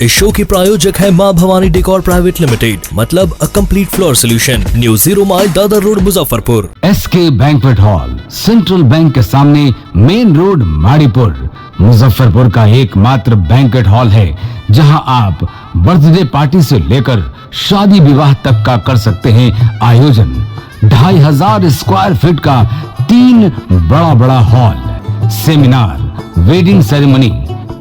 इस शो के प्रायोजक है मां भवानी डेकोर प्राइवेट लिमिटेड, मतलब a complete floor solution, new 0 mile Dadar road Muzaffarpur. SK banquet hall, central bank के सामने, मेन रोड, माड़ीपुर, मुजफ्फरपुर का एकमात्र बैंक्वेट हॉल है जहां आप बर्थडे पार्टी से लेकर शादी विवाह तक का कर सकते हैं आयोजन। 2500 स्क्वायर फीट का 3 बड़ा hall, seminar, wedding ceremony,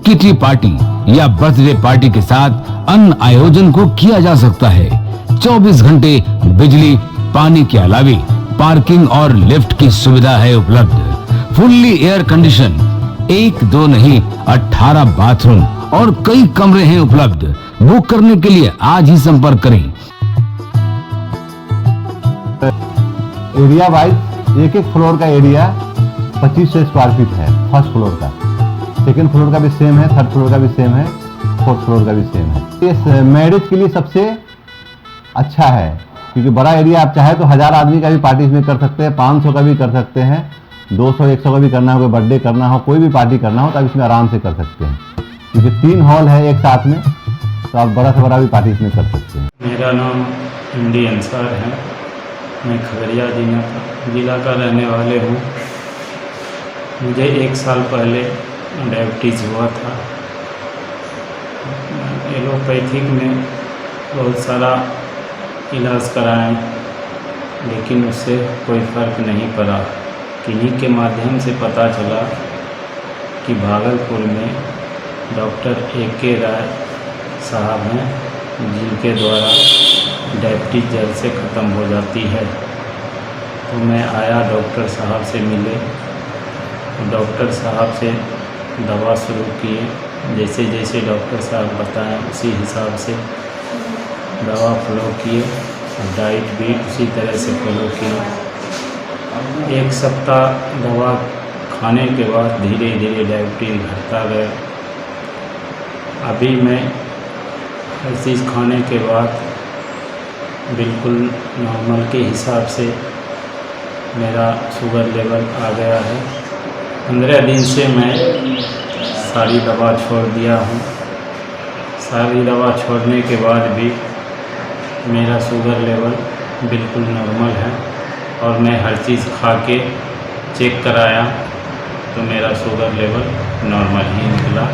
kitty party या बर्थडे पार्टी के साथ अन्य आयोजन को किया जा सकता है। 24 घंटे बिजली पानी के अलावे पार्किंग और लिफ्ट की सुविधा है उपलब्ध। फुल्ली एयर कंडीशन, 1 2 नहीं 18 बाथरूम और कई कमरे हैं उपलब्ध। बुक करने के लिए आज ही संपर्क करें। एरिया वाइज एक फ्लोर का एरिया 2500 स्क्वायर फीट है। फर्स्ट फ्लोर का, सेकेंड फ्लोर का भी सेम है, थर्ड फ्लोर का भी सेम है, फोर्थ फ्लोर का भी सेम है। ये मैरिज के लिए सबसे अच्छा है क्योंकि बड़ा एरिया, आप चाहे तो 1000 आदमी का भी पार्टी इसमें कर सकते हैं, 500 का भी कर सकते हैं, 200 100 का भी करना हो, कोई बर्थडे करना हो, कोई भी पार्टी करना हो तो आप इसमें आराम से कर सकते हैं क्योंकि 3 हॉल है एक साथ में, तो आप बड़ा से बड़ा भी पार्टी इसमें कर सकते हैं। मेरा नाम MD अंसार है। मैं खगड़िया जिला का रहने वाले हूँ। मुझे 1 साल पहले डायबिटीज़ हुआ था। एलोपैथिक में बहुत सारा इलाज कराएं लेकिन उससे कोई फ़र्क नहीं पड़ा। किन्हीं के माध्यम से पता चला कि भागलपुर में डॉक्टर AK राय साहब हैं जिनके द्वारा डायबिटीज़ जड़ से ख़त्म हो जाती है। तो मैं आया, डॉक्टर साहब से मिले, डॉक्टर साहब से दवा शुरू किए। जैसे जैसे डॉक्टर साहब बताएं उसी हिसाब से दवा फॉलो किए, डाइट भी उसी तरह से फॉलो किए। 1 सप्ताह दवा खाने के बाद धीरे धीरे डायबिटीज़ घटता गया। अभी मैं हर चीज़ खाने के बाद बिल्कुल नॉर्मल के हिसाब से मेरा शुगर लेवल आ गया है। 15 दिन से मैं सारी दवा छोड़ दिया हूँ। सारी दवा छोड़ने के बाद भी मेरा शुगर लेवल बिल्कुल नॉर्मल है और मैं हर चीज़ खा के चेक कराया तो मेरा शुगर लेवल नॉर्मल ही निकला।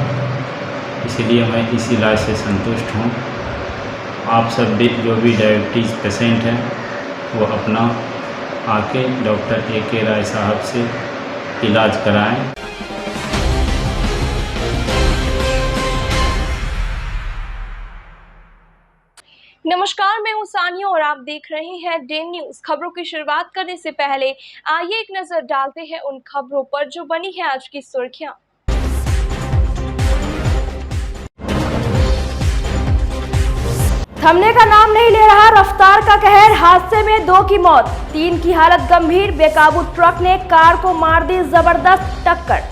इसलिए मैं इस इलाज से संतुष्ट हूँ। आप सब भी जो भी डायबिटीज़ पेशेंट हैं वो अपना आके डॉक्टर AK राय साहब से इलाज कराएं। नमस्कार, मैं हूं सानिया और आप देख रहे हैं डे न्यूज। खबरों की शुरुआत करने से पहले आइए एक नजर डालते हैं उन खबरों पर जो बनी है आज की सुर्खियां। थमने का नाम नहीं ले रहा रफ्तार का कहर, हादसे में 2 की मौत, 3 की हालत गंभीर। बेकाबू ट्रक ने कार को मार दी जबरदस्त टक्कर।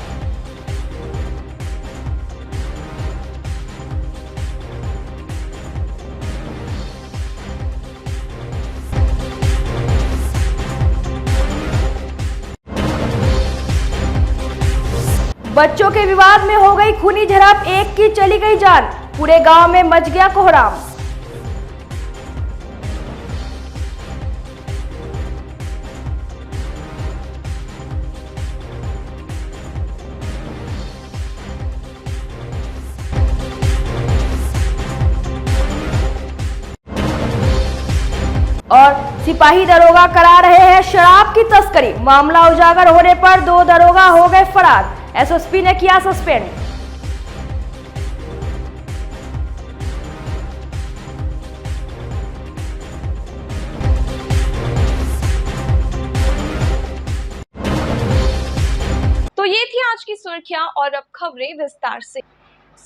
बच्चों के विवाद में हो गई खूनी झड़प, 1 की चली गई जान, पूरे गांव में मच गया कोहराम। और सिपाही दरोगा करा रहे हैं शराब की तस्करी, मामला उजागर होने पर 2 दरोगा हो गए फरार। SSP ने किया सस्पेंड। तो ये थी आज की सुर्खियां और अब खबरें विस्तार से।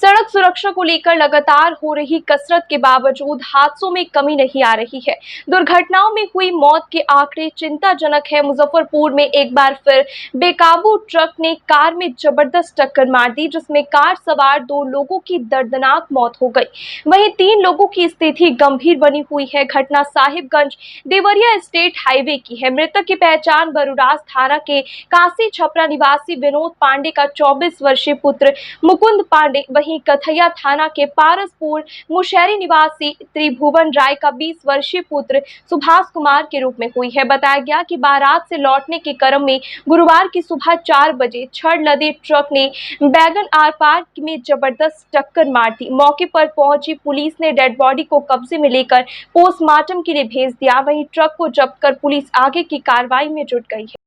सड़क सुरक्षा को लेकर लगातार हो रही कसरत के बावजूद हादसों में कमी नहीं आ रही है। दुर्घटनाओं में हुई मौत के आंकड़े चिंताजनक है। मुजफ्फरपुर में एक बार फिर बेकाबू ट्रक ने कार में जबरदस्त टक्कर मार दी, जिसमें कार सवार 2 लोगों की दर्दनाक मौत हो गई। वहीं 3 लोगों की स्थिति गंभीर बनी हुई है। घटना साहिबगंज देवरिया स्टेट हाईवे की है। मृतक की पहचान बरूराज थाना के कासी छपरा निवासी विनोद पांडे का 24 वर्षीय पुत्र मुकुंद पांडे, वहीं कथैया थाना के पारसपुर मुशहरी निवासी त्रिभुवन राय का 20 वर्षीय पुत्र सुभाष कुमार के रूप में हुई है। बताया गया कि बारात से लौटने के क्रम में गुरुवार की सुबह 4 बजे छड़ लदे ट्रक ने बैगन आर पार में जबरदस्त टक्कर मार दी। मौके पर पहुंची पुलिस ने डेड बॉडी को कब्जे में लेकर पोस्टमार्टम के लिए भेज दिया। वहीं ट्रक को जब्त कर पुलिस आगे की कार्रवाई में जुट गई है।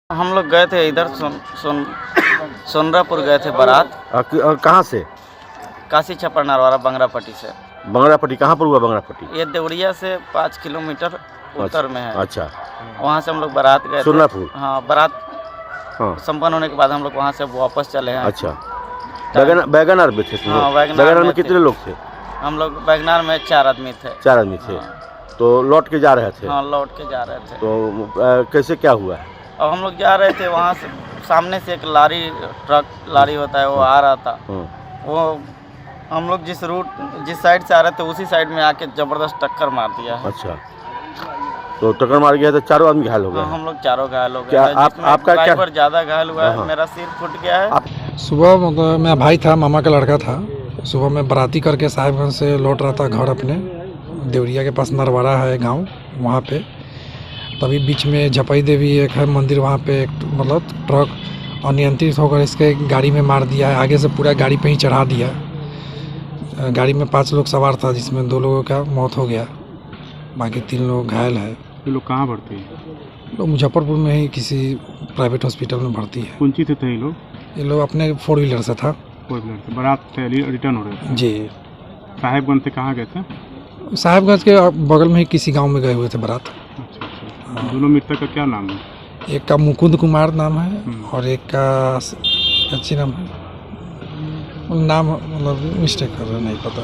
हम लोग गए थे इधर सोनरापुर गए थे बारात। कहाँ से? काशी छपर नरवारा बंगरापट्टी से। बंगरापट्टी कहाँ पर हुआ? बंगरापट्टी ये देवरिया से 5 किलोमीटर उत्तर में है। अच्छा, वहाँ से हम लोग बारात गए थे। सोनरापुर? हाँ, बारात हाँ संपन्न होने के बाद हम लोग वहाँ से वापस चले हैं। अच्छा, वैगनआर में थे? हाँ, वैगनआर में कितने लोग थे? हम लोग वैगनआर में 4 आदमी थे। 4 आदमी थे। तो लौट के जा रहे थे? हाँ, लौट के जा रहे थे। तो कैसे क्या हुआ? अब हम लोग जा रहे थे, वहाँ से सामने से एक लारी होता है, वो आ रहा था। वो हम लोग जिस साइड से आ रहे थे उसी साइड में आके जबरदस्त टक्कर मार दिया है। अच्छा, तो टक्कर मार गया तो 4 आदमी घायल हो गए? हम लोग 4 घायल हो गए। क्या आपका ड्राइवर ज्यादा घायल हुआ है, मेरा सिर फूट गया है। सुबह मतलब मेरा भाई था, मामा का लड़का था। सुबह मैं बाराती करके साहिबगंज से लौट रहा था घर अपने। देवरिया के पास नरवारा है गांव, वहाँ पे तभी बीच में झपई देवी एक है मंदिर, वहाँ पे एक मतलब ट्रक अनियंत्रित होकर इसके गाड़ी में मार दिया है। आगे से पूरा गाड़ी पे ही चढ़ा दिया। गाड़ी में 5 लोग सवार था, जिसमें 2 लोगों का मौत हो गया, बाकी 3 लोग घायल है। ये लोग कहाँ भर्ती हैं? लोग मुजफ्फरपुर में ही किसी प्राइवेट हॉस्पिटल में भर्ती है। कौन सी थे ये लोग? ये लोग अपने 4 व्हीलर से था। 4 व्हीलर से बारात से रिटर्न हो रहे थे? जी। साहिबगंज से कहाँ गए थे? साहिबगंज के बगल में ही किसी गांव में गए हुए थे बारात। अच्छा अच्छा। दोनों मृतक का क्या नाम है? एक का मुकुंद कुमार नाम है और एक का अच्छी नाम है, नाम मतलब मिस्टेक कर रहा, नहीं पता।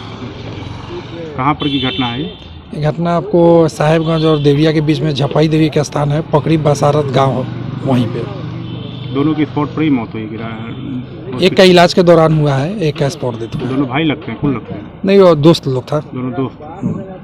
कहाँ पर की घटना है ये घटना आपको साहिबगंज और देवरिया के बीच में झपाई देवी का स्थान है, पकड़ी बसारत गांव है, वहीं पे। दोनों की स्पॉट पर ही मौत हुई? एक का इलाज के दौरान हुआ है, एक का स्पॉट डेथ हुआ। दोनों भाई लगते हैं? कौन लगते हैं? नहीं, वो दोस्त लोग था। दोनों दोस्त।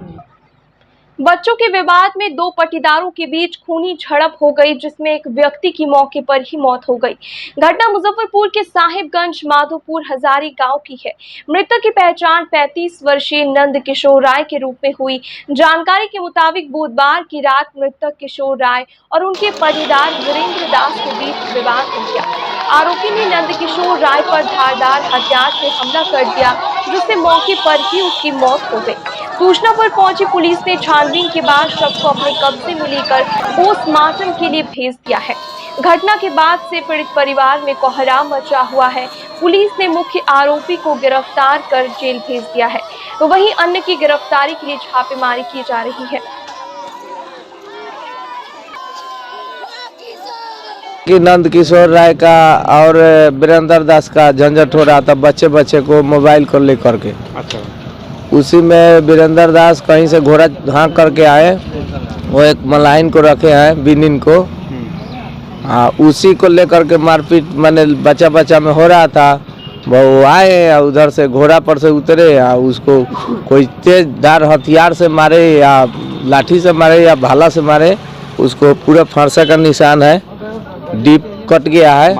बच्चों के विवाद में 2 पटीदारों के बीच खूनी झड़प हो गई, जिसमें एक व्यक्ति की मौके पर ही मौत हो गई। घटना मुजफ्फरपुर के साहिबगंज माधोपुर हजारी गांव की है। मृतक की पहचान 35 वर्षीय नंद किशोर राय के रूप में हुई। जानकारी के मुताबिक बुधवार की रात मृतक किशोर राय और उनके पटीदार वीरेंद्र दास के बीच विवाद हो गया। आरोपी ने नंद किशोर राय पर धारदार हथियार से हमला कर दिया, जिससे मौके पर ही उसकी मौत हो गई। सूचना पर पहुंची पुलिस ने छानबीन के बाद शव को अपने कब्जे में लेकर पोस्टमार्टम के लिए भेज दिया है। घटना के बाद से पीड़ित परिवार में कोहराम मचा हुआ है। पुलिस ने मुख्य आरोपी को गिरफ्तार कर जेल भेज दिया है, तो वहीं अन्य की गिरफ्तारी के लिए छापेमारी की जा रही है। कि नंद किशोर राय का और वीरेंद्र दास का झंझट हो रहा था बच्चे को मोबाइल को लेकर के। अच्छा। उसी में वीरेंद्र दास कहीं से घोड़ा हाँक करके आए, वो एक मलाइन को रखे हैं बिनिन को। हाँ, उसी को लेकर के मारपीट मैंने बच्चा में हो रहा था। वो आए उधर से घोड़ा पर से उतरे, उसको कोई तेज धार हथियार से मारे या लाठी से मारे या भाला से मारे, उसको पूरा फांसा का निशान है, डीप कट गया है,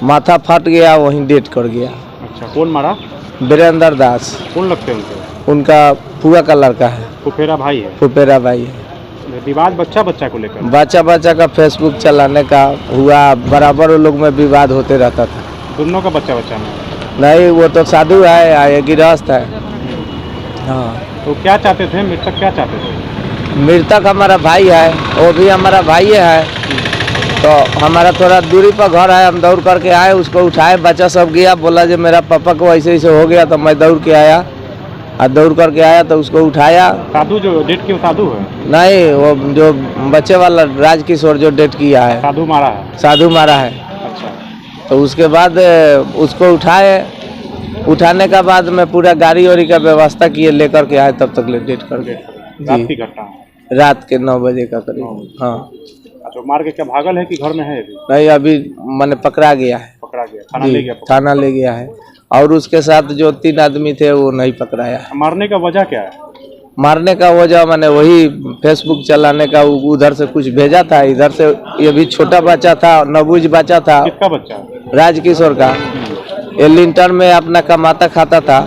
माथा फाट गया, वहीं डेथ कर गया। अच्छा, कौन मारा? वीरेंद्र दास। कौन लगते हैं उनके? उनका फुआ का लड़का है। फुफेरा भाई है? फुफेरा भाई है। विवाद बच्चा को लेकर? बच्चा का फेसबुक चलाने का हुआ, बराबर वो लोग में विवाद होते रहता था। दोनों का बच्चा में? नहीं, वो तो साधु है, ये गृहस्थ है। हाँ। तो क्या चाहते थे मृतक, क्या चाहते थे? मृतक हमारा भाई है, वो भी हमारा भाई है। तो हमारा थोड़ा दूरी पर घर है, हम दौड़ करके आए, उसको उठाए, बच्चा सब गया, बोला जो मेरा पापा को ऐसे हो गया, तो मैं दौड़ के आया और दौड़ करके आया तो उसको उठाया। साधु जो डेट की साधु है? नहीं, वो जो बच्चे वाला राजकिशोर जो डेट किया है, साधु मारा है। साधु मारा है। अच्छा। तो उसके बाद उसको उठाए, उठाने का बाद में पूरा गाड़ी वाड़ी का व्यवस्था किए, लेकर के आए, तब तक ले डेट कर गए। रात की घटना? रात के 9 बजे का करीब। हाँ। अच्छा, मार के क्या भागल है कि घर में है? नहीं, अभी मैंने पकड़ा गया है। पकड़ा गया? थाना ले गया? थाना ले गया है, और उसके साथ जो 3 आदमी थे वो नहीं पकड़ाया। मारने का वजह क्या है? मारने का वजह मैंने वही फेसबुक चलाने का, उधर से कुछ भेजा था, इधर से ये भी छोटा बच्चा था, नबूज बच्चा था। किसका बच्चा? राजकिशोर का। ये लिंटर में अपना कमाता खाता था,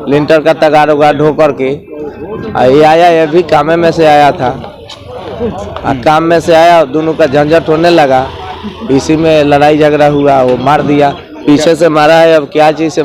लिंटर का तगाड़ उगाड़ ढो करके ये आया, ये भी कामे में से आया था। काम में से आया, दोनों का झंझट होने लगा, इसी में लड़ाई झगड़ा हुआ, वो मार दिया, पीछे से मारा है। अब क्या चीज से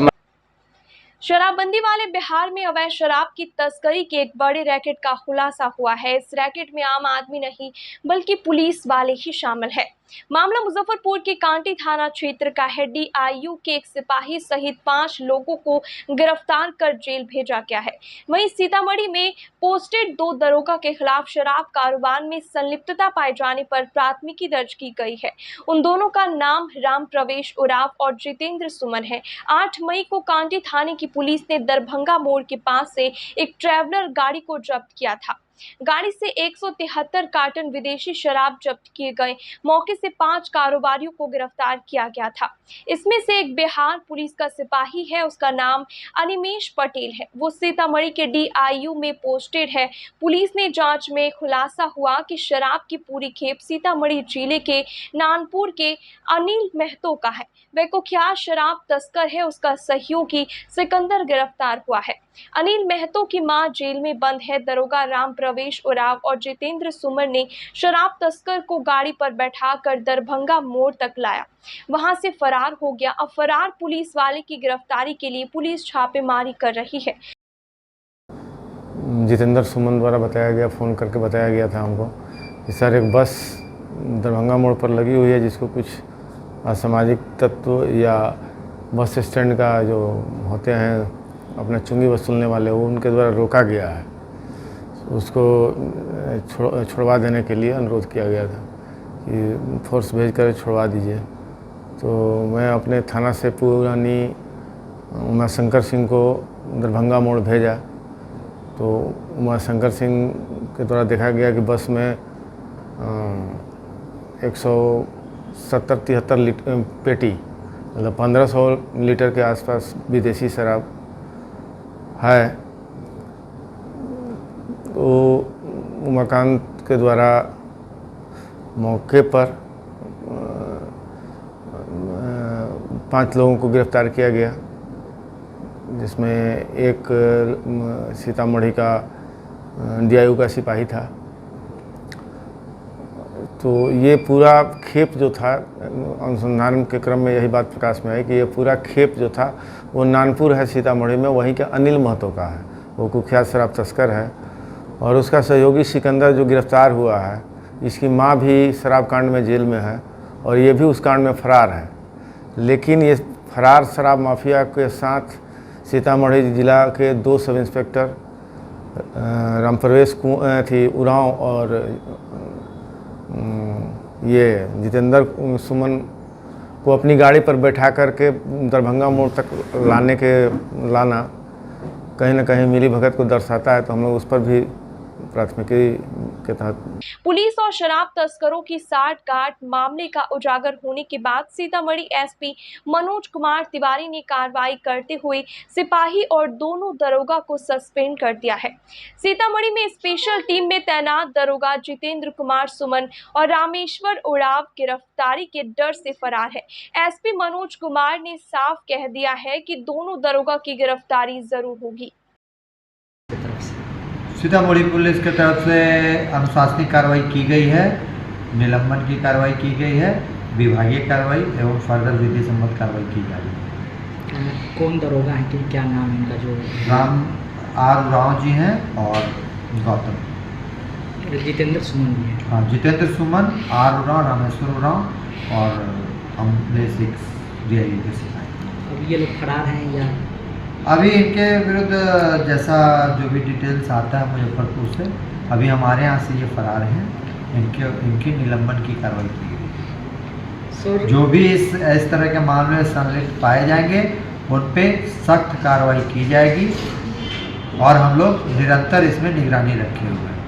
शराबबंदी वाले बिहार में अवैध शराब की तस्करी के एक बड़े रैकेट का खुलासा हुआ है। इस रैकेट में आम आदमी नहीं बल्कि पुलिस वाले ही शामिल है। मामला मुजफ्फरपुर के कांटी थाना क्षेत्र का है। DIU के एक सिपाही सहित 5 लोगों को गिरफ्तार कर जेल भेजा गया है। वहीं सीतामढ़ी में पोस्टेड 2 दरोगा के खिलाफ शराब कारोबार में संलिप्तता पाए जाने पर प्राथमिकी दर्ज की गई है। उन दोनों का नाम राम प्रवेश उराव और जितेंद्र सुमन है। 8 मई को कांटी थाने की पुलिस ने दरभंगा मोड़ के पास से एक ट्रैवलर गाड़ी को जब्त किया था। गाड़ी से 173 कार्टन विदेशी शराब जब्त किए गए। मौके से 5 कारोबारियों को गिरफ्तार किया गया था। इसमें से एक बिहार पुलिस का सिपाही है, उसका नाम अनिमेश पटेल है। वो सीतामढ़ी के DIU में पोस्टेड है। पुलिस ने जांच में खुलासा हुआ कि शराब की पूरी खेप सीतामढ़ी जिले के नानपुर के अनिल महतो का है। वह कुख्यात शराब तस्कर है। उसका सहयोगी सिकंदर गिरफ्तार हुआ है। अनिल महतो की मां जेल में बंद है। दरोगा राम प्रवेश उराव और जितेंद्र सुमन ने शराब तस्कर को गाड़ी पर बैठाकर दरभंगा मोड़ तक लाया, वहां से फरार हो गया। अब फरार पुलिस वाले की गिरफ्तारी के लिए पुलिस छापेमारी कर रही है। जितेंद्र सुमन द्वारा बताया गया, फ़ोन करके बताया गया था हमको कि सर एक बस दरभंगा मोड़ पर लगी हुई है जिसको कुछ असामाजिक तत्व या बस स्टैंड का जो होते हैं अपना चुंगी वसूलने वाले, वो उनके द्वारा रोका गया है। उसको छुड़वा देने के लिए अनुरोध किया गया था कि फोर्स भेजकर छुड़वा दीजिए। तो मैं अपने थाना से पुरानी उमाशंकर सिंह को दरभंगा मोड़ भेजा। तो उमाशंकर सिंह के द्वारा देखा गया कि बस में 170-73 लीटर पेटी, मतलब 1500 लीटर के आसपास विदेशी शराब है। तो उमाकांत के द्वारा मौके पर 5 लोगों को गिरफ्तार किया गया, जिसमें एक सीतामढ़ी का DIU का सिपाही था। तो ये पूरा खेप जो था, अनुसंधान के क्रम में यही बात प्रकाश में आई कि ये पूरा खेप जो था वो नानपुर है सीतामढ़ी में, वहीं के अनिल महतो का है। वो कुख्यात शराब तस्कर है और उसका सहयोगी सिकंदर जो गिरफ्तार हुआ है, इसकी मां भी शराब कांड में जेल में है और ये भी उस कांड में फरार है। लेकिन ये फरार शराब माफिया के साथ सीतामढ़ी जिला के 2 सब इंस्पेक्टर रामप्रवेश उरांव और ये जितेंद्र सुमन को अपनी गाड़ी पर बैठा करके दरभंगा मोड़ तक लाना कहीं ना कहीं मिली भगत को दर्शाता है। तो हम लोग उस पर भी प्राथमिकी के तहत पुलिस और शराब तस्करों की साठगांठ मामले का उजागर होने के बाद सीतामढ़ी SP मनोज कुमार तिवारी ने कार्रवाई करते हुए सिपाही और दोनों दरोगा को सस्पेंड कर दिया है। सीतामढ़ी में स्पेशल टीम में तैनात दरोगा जितेंद्र कुमार सुमन और रामेश्वर उराव गिरफ्तारी के डर से फरार है। SP मनोज कुमार ने साफ कह दिया है कि दोनों दरोगा की गिरफ्तारी जरूर होगी। सीतामढ़ी पुलिस की तरफ से अनुशासनिक कार्रवाई की गई है, निलंबन की कार्रवाई की गई है, विभागीय कार्रवाई एवं फर्दर विधि सम्मत कार्रवाई की जा रही है। कौन दरोगा है कि क्या नाम है इनका? जो राम उरांव जी हैं और गौतम जितेंद्र सुमन भी है। हाँ, जितेंद्र सुमन, उरांव, रामेश्वर उरांव और अमले 6 DIU के सिपाही। अब ये लोग फरार हैं या अभी इनके विरुद्ध जैसा जो भी डिटेल्स आता है मुजफ्फरपुर से, अभी हमारे यहाँ से ये फरार हैं। इनकी निलंबन की कार्रवाई की गई। जो भी इस तरह के मामले में संलिप्त पाए जाएंगे उन पे सख्त कार्रवाई की जाएगी और हम लोग निरंतर इसमें निगरानी रखे हुए हैं।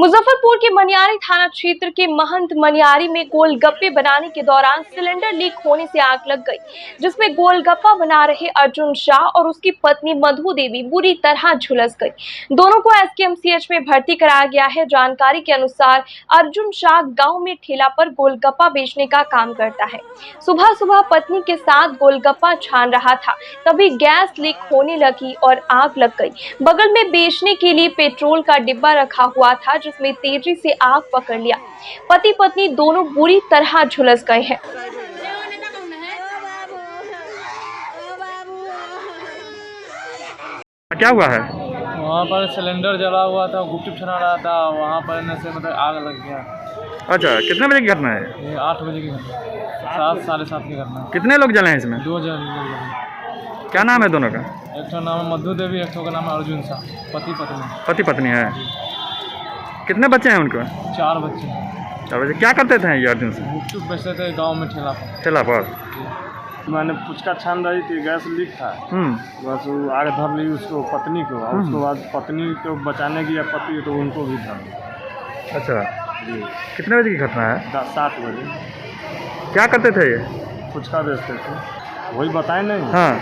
मुजफ्फरपुर के मनियारी थाना क्षेत्र के महंत मनियारी में गोलगप्पे बनाने के दौरान सिलेंडर लीक होने से आग लग गई, जिसमें गोलगप्पा बना रहे अर्जुन शाह और उसकी पत्नी मधु देवी बुरी तरह झुलस गई। दोनों को एसकेएमसीएच में भर्ती कराया गया है। जानकारी के अनुसार अर्जुन शाह गांव में ठेला पर गोलगप्पा बेचने का काम करता है। सुबह सुबह पत्नी के साथ गोलगप्पा छान रहा था, तभी गैस लीक होने लगी और आग लग गई। बगल में बेचने के लिए पेट्रोल का डिब्बा रखा हुआ था, जिसमें तेजी से आग पकड़ लिया। पति पत्नी दोनों बुरी तरह झुलस गए हैं। क्या हुआ है? वहाँ पर सिलेंडर जला हुआ था, गुपचुप छना रहा था, वहाँ पर से मतलब आग लग गया। अच्छा, कितने बजे की घटना है? ये 8 बजे की घटना, 7 साढ़े 7 की घटना। कितने लोग जले हैं इसमें? 2 जन। क्या नाम है दोनों का? एक का नाम है मधु देवी, एक का नाम है अर्जुन शाह, पति पत्नी। पति पत्नी है। कितने बच्चे हैं उनको? 4 बच्चे। 4 बच्चे। क्या करते थे ये अर्जुन शाह? गुपचुप बेचते थे गाँव में ठेला पर। ठेला पर मैंने पुचका छान रही थी, गैस लीक था, बस वो आग धर ली उसको, पत्नी को, और उसके बाद पत्नी को बचाने की या पति तो उनको भी धर। अच्छा, कितने बजे की घटना है? 7 बजे। क्या करते थे ये? पुचका बेचते थे, वही बताए नहीं। हाँ,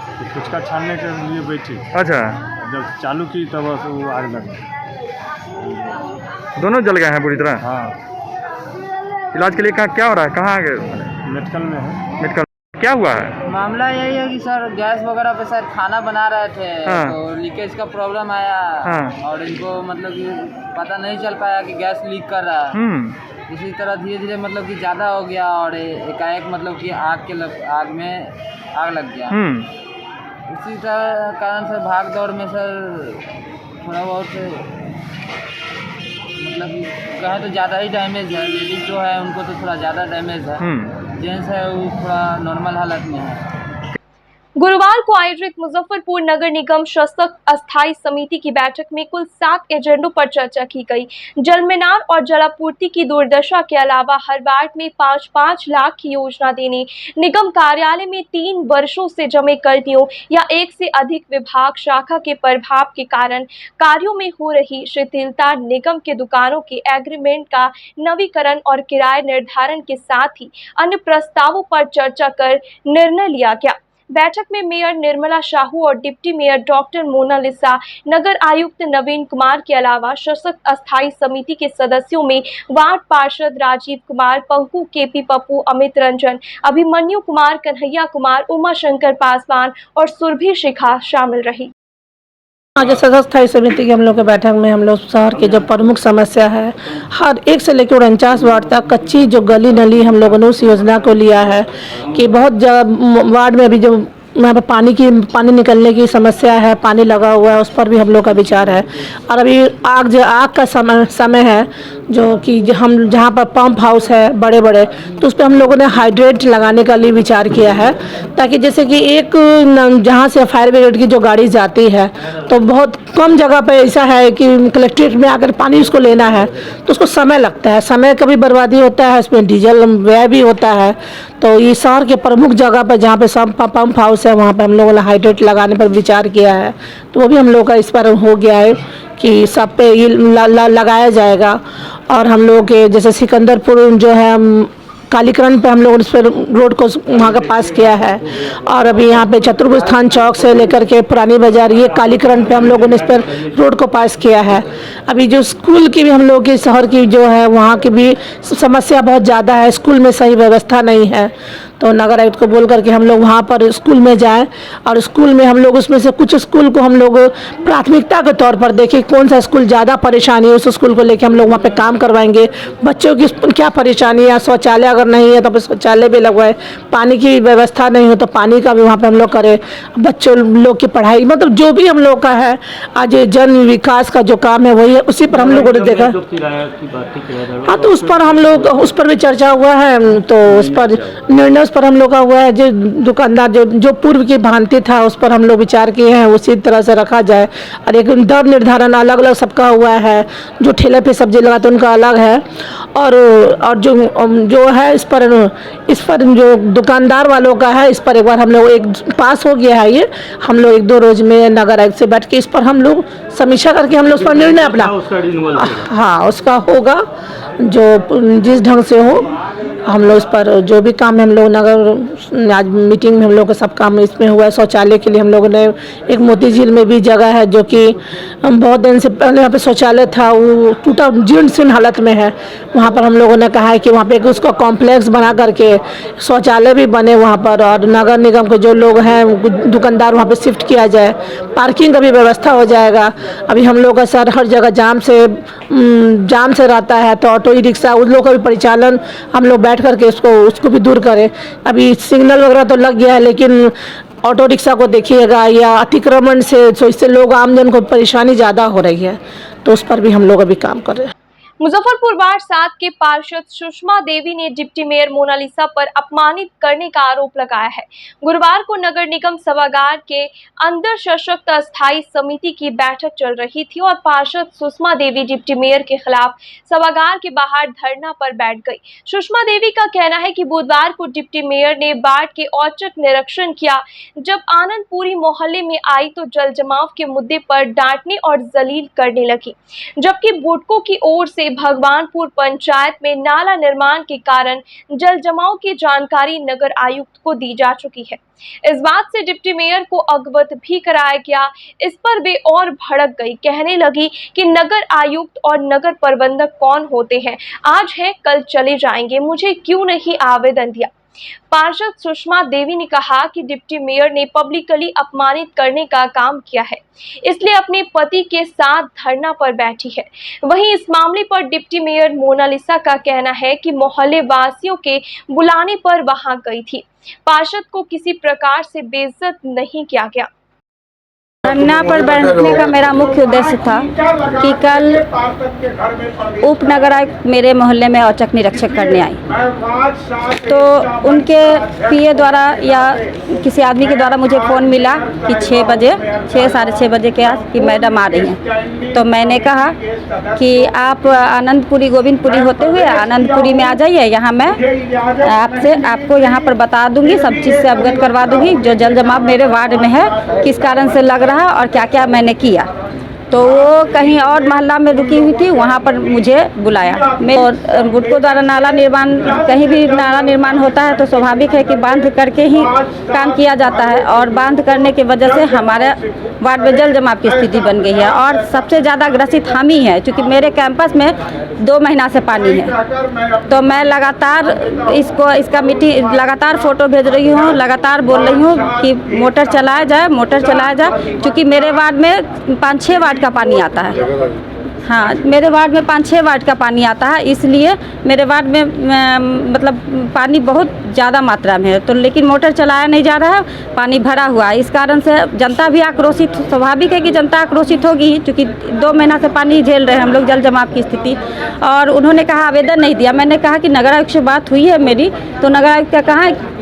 तो पुचका छानने के लिए बैठी। अच्छा, जब चालू की तब वो आग लग गई। दोनों जल गए हैं पूरी तरह? हाँ। इलाज के लिए क्या हो रहा है? कहाँ गए? मेडिकल में है। मेडिकल। क्या हुआ है? मामला यही है कि सर गैस वगैरह पे शायद खाना बना रहे थे। हाँ। तो लीकेज का प्रॉब्लम आया। हाँ। और इनको मतलब कि पता नहीं चल पाया कि गैस लीक कर रहा है। इसी तरह धीरे धीरे मतलब कि ज़्यादा हो गया और एकाएक मतलब कि आग में आग लग गया। इसी तरह कारण से भाग दौड़ में सर थोड़ा बहुत मतलब कि कहें तो ज़्यादा ही डैमेज है। लेडीज जो है उनको तो थोड़ा ज़्यादा डैमेज है। जेंट्स है वो थोड़ा नॉर्मल हालत में है। गुरुवार को आयोजित मुजफ्फरपुर नगर निगम शासक अस्थायी समिति की बैठक में कुल 7 एजेंडों पर चर्चा की गई। जल मीनार और जलापूर्ति की दुर्दशा के अलावा हर वार्ड में 5-5 लाख की योजना देने, निगम कार्यालय में 3 वर्षों से जमे कर्मियों या 1 से अधिक विभाग शाखा के प्रभाव के कारण कार्यों में हो रही शिथिलता, निगम के दुकानों के एग्रीमेंट का नवीकरण और किराए निर्धारण के साथ ही अन्य प्रस्तावों पर चर्चा कर निर्णय लिया गया। बैठक में मेयर निर्मला साहू और डिप्टी मेयर डॉक्टर मोनालिसा, नगर आयुक्त नवीन कुमार के अलावा शासक अस्थायी समिति के सदस्यों में वार्ड पार्षद राजीव कुमार, पंकु, केपी पप्पू, अमित रंजन, अभिमन्यु कुमार, कन्हैया कुमार, उमा शंकर पासवान और सुरभि शिखा शामिल रही। आज अस्थायी समिति की हम लोग के बैठक में हम लोग शहर की जो प्रमुख समस्या है, हर 1 से लेकर 49 वार्ड तक कच्ची जो गली नली हम लोगों ने उस योजना को लिया है कि बहुत वार्ड में अभी जो यहाँ पर पानी निकलने की समस्या है, पानी लगा हुआ है, उस पर भी हम लोग का विचार है। और अभी आग का समय है जो कि हम जहाँ पर पंप हाउस है बड़े बड़े, तो उस पर हम लोगों ने हाइड्रेंट लगाने का लिए विचार किया है, ताकि जैसे कि एक जहाँ से फायर ब्रिगेड की जो गाड़ी जाती है तो बहुत कम जगह पे ऐसा है कि कलेक्ट्रेट में अगर पानी उसको लेना है तो उसको समय लगता है, समय का भी बर्बादी होता है, इसमें डीजल व्यय भी होता है। तो ये शहर के प्रमुख जगह पर जहाँ पे सब पंप हाउस है वहाँ पे हम लोगों ने हाइड्रेंट लगाने पर विचार किया है। तो वो भी हम लोग का इस पर हो गया है कि सब पे ये लगाया जाएगा। और हम लोग के जैसे सिकंदरपुर जो है कालीकरण पे हम लोगों ने इस पर रोड को वहाँ का पास किया है। और अभी यहाँ पे चतुर्भुज स्थान चौक से लेकर के पुरानी बाजार ये कालीकरण पे हम लोगों ने इस पर रोड को पास किया है। अभी जो स्कूल की भी हम लोग की शहर की जो है वहाँ की भी समस्या बहुत ज़्यादा है, स्कूल में सही व्यवस्था नहीं है। तो नगर आयुक्त को बोल करके हम लोग वहाँ पर स्कूल में जाएं और स्कूल में हम लोग उसमें से कुछ स्कूल को हम लोग प्राथमिकता के तौर पर देखें कौन सा स्कूल ज़्यादा परेशानी है, उस स्कूल को लेके हम लोग वहाँ पे काम करवाएंगे। बच्चों की क्या परेशानी है, शौचालय अगर नहीं है तो फिर शौचालय भी लगवाए, पानी की व्यवस्था नहीं हो तो पानी का भी वहाँ पर हम लोग करें, बच्चों लोग की पढ़ाई, मतलब जो भी हम लोग का है आज जन विकास का जो काम है वही है, उसी पर हम लोगों ने देखा। हाँ, तो उस पर हम लोग उस पर भी चर्चा हुआ है। तो उस पर निर्णय उस पर हम लोग का हुआ है। जो दुकानदार जो पूर्व की भ्रांति था उस पर हम लोग विचार किए हैं, उसी तरह से रखा जाए। और एक दर निर्धारण अलग अलग सबका हुआ है, जो ठेले पे सब्जी लगाते उनका अलग है और जो है इस पर जो दुकानदार वालों का है, इस पर एक बार हम लोग एक पास हो गया है ये, हम लोग 1-2 रोज में नगर आयुक्त से बैठ के इस पर हम लोग समीक्षा करके हम लोग उस पर निर्णय अपना हाँ उसका होगा जो जिस ढंग से हो। हम लोग इस पर जो भी काम है हम लोग नगर आज मीटिंग में हम लोग का सब काम इसमें हुआ है। शौचालय के लिए हम लोगों ने एक मोती झील में भी जगह है जो कि बहुत दिन से पहले यहाँ पे शौचालय था, वो टूटा जीर्ण हालत में है। वहाँ पर हम लोगों ने कहा है कि वहाँ पे उसको कॉम्प्लेक्स बना करके शौचालय भी बने वहाँ पर, और नगर निगम के जो लोग हैं दुकानदार वहाँ पे शिफ्ट किया जाए, पार्किंग का भी व्यवस्था हो जाएगा। अभी हम लोग का सर हर जगह जाम से रहता है, तो ऑटो ई रिक्शा उन लोगों का भी परिचालन हम लोग बैठ करके उसको भी दूर करें। अभी सिग्नल वगैरह तो लग गया है, लेकिन ऑटो रिक्शा को देखिएगा या अतिक्रमण से तो इससे लोग आमजन को परेशानी ज़्यादा हो रही है, तो उस पर भी हम लोग अभी काम कर रहे हैं। मुजफ्फरपुर वार्ड 7 के पार्षद सुषमा देवी ने डिप्टी मेयर मोनालिसा पर अपमानित करने का आरोप लगाया है। गुरुवार को नगर निगम सभागार के अंदर सशक्त अस्थायी समिति की बैठक चल रही थी और पार्षद सुषमा देवी डिप्टी मेयर के खिलाफ सभागार के बाहर धरना पर बैठ गई। सुषमा देवी का कहना है कि बुधवार को डिप्टी मेयर ने वार्ड के औचक निरीक्षण किया। जब आनंदपुरी मोहल्ले में आई तो जल जमाव के मुद्दे पर डांटने और जलील करने लगी, जबकि बुडको की ओर से भगवानपुर पंचायत में नाला निर्माण के कारण जल जमाव की जानकारी नगर आयुक्त को दी जा चुकी है। इस बात से डिप्टी मेयर को अवगत भी कराया गया। इस पर वे और भड़क गई, कहने लगी कि नगर आयुक्त और नगर प्रबंधक कौन होते हैं, आज है कल चले जाएंगे, मुझे क्यों नहीं आवेदन दिया। पार्षद सुषमा देवी ने कहा कि डिप्टी मेयर ने पब्लिकली अपमानित करने का काम किया है, इसलिए अपने पति के साथ धरना पर बैठी है। वहीं इस मामले पर डिप्टी मेयर मोनालिसा का कहना है कि मोहल्ले वासियों के बुलाने पर वहां गई थी, पार्षद को किसी प्रकार से बेइज्जत नहीं किया गया। धरना पर बैठने का मेरा मुख्य उद्देश्य था कि कल उप नगर आयुक्त मेरे मोहल्ले में औचक निरीक्षण करने आई, तो उनके पीए द्वारा या किसी आदमी के द्वारा मुझे फ़ोन मिला कि 6 साढ़े 6 बजे के आस कि मैडम आ रही हैं। तो मैंने कहा कि आप आनंदपुरी गोविंदपुरी होते हुए आनंदपुरी में आ जाइए, यहाँ मैं आपको यहाँ पर बता दूंगी, सब चीज़ से अवगत करवा दूंगी जो जल जमाव मेरे वार्ड में है, किस कारण से लग रहा और क्या क्या मैंने किया। तो वो कहीं और मोहल्ला में रुकी हुई थी, वहाँ पर मुझे बुलाया। मैं और बुडको द्वारा नाला निर्माण, कहीं भी नाला निर्माण होता है तो स्वाभाविक है कि बांध करके ही काम किया जाता है, और बांध करने की वजह से हमारे वार्ड में जल जमाव की स्थिति बन गई है और सबसे ज़्यादा ग्रसित हम ही हैं, क्योंकि मेरे कैंपस में 2 महीना से पानी है। तो मैं लगातार इसका मीटिंग लगातार फ़ोटो भेज रही हूँ, लगातार बोल रही हूँ कि मोटर चलाया जाए, क्योंकि मेरे वार्ड में 5-6 वार्ड का पानी आता है। हाँ, मेरे वार्ड में 5-6 वार्ड का पानी आता है, इसलिए मेरे वार्ड में मतलब पानी बहुत ज़्यादा मात्रा में है, तो लेकिन मोटर चलाया नहीं जा रहा है, पानी भरा हुआ है। इस कारण से जनता भी आक्रोशित, स्वाभाविक है कि जनता आक्रोशित होगी, क्योंकि 2 महीना से पानी झेल रहे हैं हम लोग जल जमाव की स्थिति। और उन्होंने कहा आवेदन नहीं दिया। मैंने कहा कि नगर आयुक्त से बात हुई है मेरी, तो नगर आयुक्त का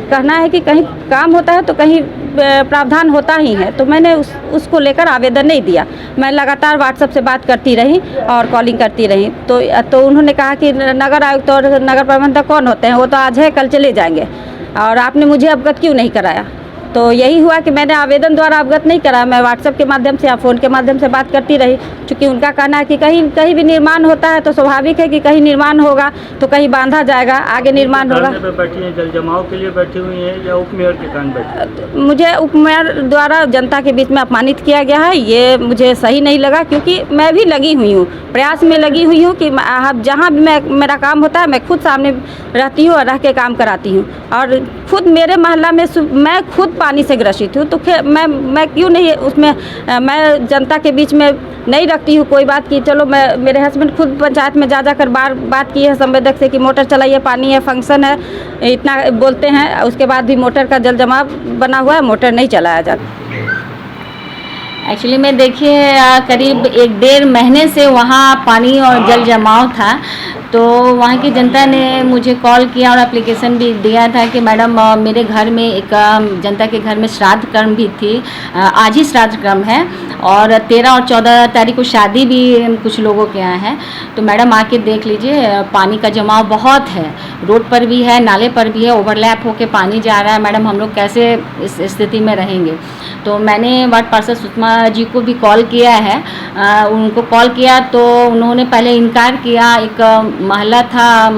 कहना है कि कहीं काम होता है तो कहीं प्रावधान होता ही है, तो मैंने उसको लेकर आवेदन नहीं दिया। मैं लगातार व्हाट्सएप से बात करती रही और कॉलिंग करती रही, तो उन्होंने कहा कि नगर आयुक्त और नगर प्रबंधक कौन होते हैं, वो तो आज है कल चले जाएंगे, और आपने मुझे अवगत क्यों नहीं कराया। तो यही हुआ कि मैंने आवेदन द्वारा अवगत नहीं करा, मैं व्हाट्सएप के माध्यम से या फ़ोन के माध्यम से बात करती रही, क्योंकि उनका कहना है कि कहीं भी निर्माण होता है तो स्वाभाविक है कि कहीं निर्माण होगा तो कहीं बांधा जाएगा, आगे निर्माण होगा। बैठी हैं, जल जमाव के लिए बैठी हुई हैं या उपमेयर के कारण बैठी? मुझे उपमेयर द्वारा जनता के बीच में अपमानित किया गया है, ये मुझे सही नहीं लगा, क्योंकि मैं भी लगी हुई हूँ, प्रयास में लगी हुई हूँ कि जहाँ भी मेरा काम होता है मैं खुद सामने रहती हूँ और रह के काम कराती हूँ, और खुद मेरे मोहल्ला में मैं खुद पानी से ग्रसित हूँ, तो मैं क्यों नहीं उसमें मैं जनता के बीच में नहीं रखती हूँ कोई बात की। चलो, मेरे हस्बैंड खुद पंचायत में जा कर बात की है संवेदक से कि मोटर चलाइए, पानी है, फंक्शन है, इतना बोलते हैं, उसके बाद भी मोटर का जल जमाव बना हुआ है, मोटर नहीं चलाया जाता। एक्चुअली मैं देखिए करीब 1-1.5 महीने से वहाँ पानी और जल जमाव था, तो वहाँ की जनता ने मुझे कॉल किया और एप्लीकेशन भी दिया था कि मैडम मेरे घर में एक जनता के घर में श्राद्ध कर्म भी थी, आज ही श्राद्ध कर्म है, और 13 और 14 तारीख को शादी भी कुछ लोगों के यहाँ है। तो मैडम आके देख लीजिए, पानी का जमाव बहुत है, रोड पर भी है, नाले पर भी है, ओवरलैप होके पानी जा रहा है। मैडम हम लोग कैसे इस स्थिति में रहेंगे? तो मैंने वार्ड पार्षद सुषमा जी को भी कॉल किया है। उनको कॉल किया तो उन्होंने पहले इनकार किया। एक महल्ला था,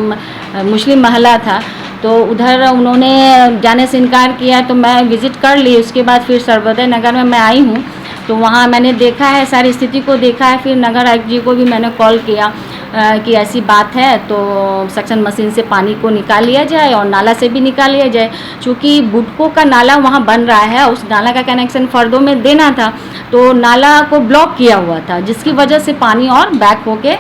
मुस्लिम महल्ला था, तो उधर उन्होंने जाने से इनकार किया। तो मैं विज़िट कर ली। उसके बाद फिर सर्वोदय नगर में मैं आई हूँ, तो वहाँ मैंने देखा है, सारी स्थिति को देखा है। फिर नगर आयुक्त जी को भी मैंने कॉल किया कि ऐसी बात है, तो सक्शन मशीन से पानी को निकाल लिया जाए और नाला से भी निकाल लिया जाए। चूँकि बुडको का नाला वहाँ बन रहा है, उस नाला का कनेक्शन फर्दों में देना था, तो नाला को ब्लॉक किया हुआ था, जिसकी वजह से पानी और बैक होके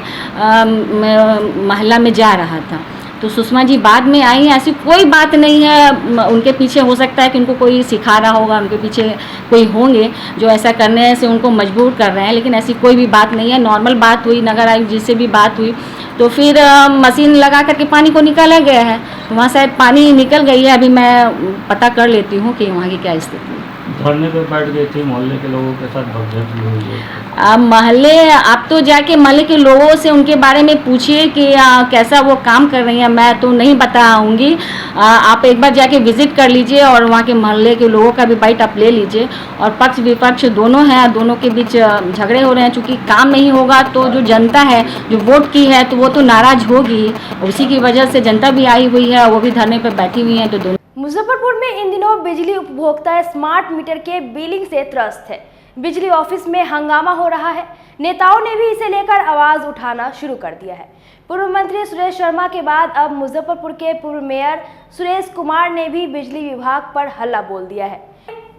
महल्ला में जा रहा था। तो सुषमा जी बाद में आई। ऐसी कोई बात नहीं है, उनके पीछे हो सकता है कि उनको कोई सिखा रहा होगा, उनके पीछे कोई होंगे जो ऐसा करने से उनको मजबूर कर रहे हैं, लेकिन ऐसी कोई भी बात नहीं है। नॉर्मल बात हुई, नगर आयुक्त जी से भी बात हुई, तो फिर मशीन लगा करके पानी को निकाला गया है। वहाँ शायद पानी निकल गई है, अभी मैं पता कर लेती हूँ कि वहाँ की क्या स्थिति है। धरने पर बैठ गई थी, मोहल्ले के लोगों के साथ भगदड़ हुई है। महल्ले, आप तो जाके महल्ले के लोगों से उनके बारे में पूछिए कि कैसा वो काम कर रही हैं। मैं तो नहीं बताऊंगी, आप एक बार जाके विजिट कर लीजिए और वहाँ के महल्ले के लोगों का भी बाइट आप ले लीजिए। और पक्ष विपक्ष दोनों हैं, दोनों के बीच झगड़े हो रहे हैं। चूँकि काम नहीं होगा तो जो जनता है, जो वोट की है, तो वो तो नाराज होगी। उसी की वजह से जनता भी आई हुई है, वो भी धरने पर बैठी हुई है। तो दोनों मुजफ्फरपुर में इन दिनों बिजली उपभोक्ता स्मार्ट मीटर के बिलिंग से त्रस्त है। बिजली ऑफिस में हंगामा हो रहा है। नेताओं ने भी इसे लेकर आवाज उठाना शुरू कर दिया है। पूर्व मंत्री सुरेश शर्मा के बाद अब मुजफ्फरपुर के पूर्व मेयर सुरेश कुमार ने भी बिजली विभाग पर हल्ला बोल दिया है।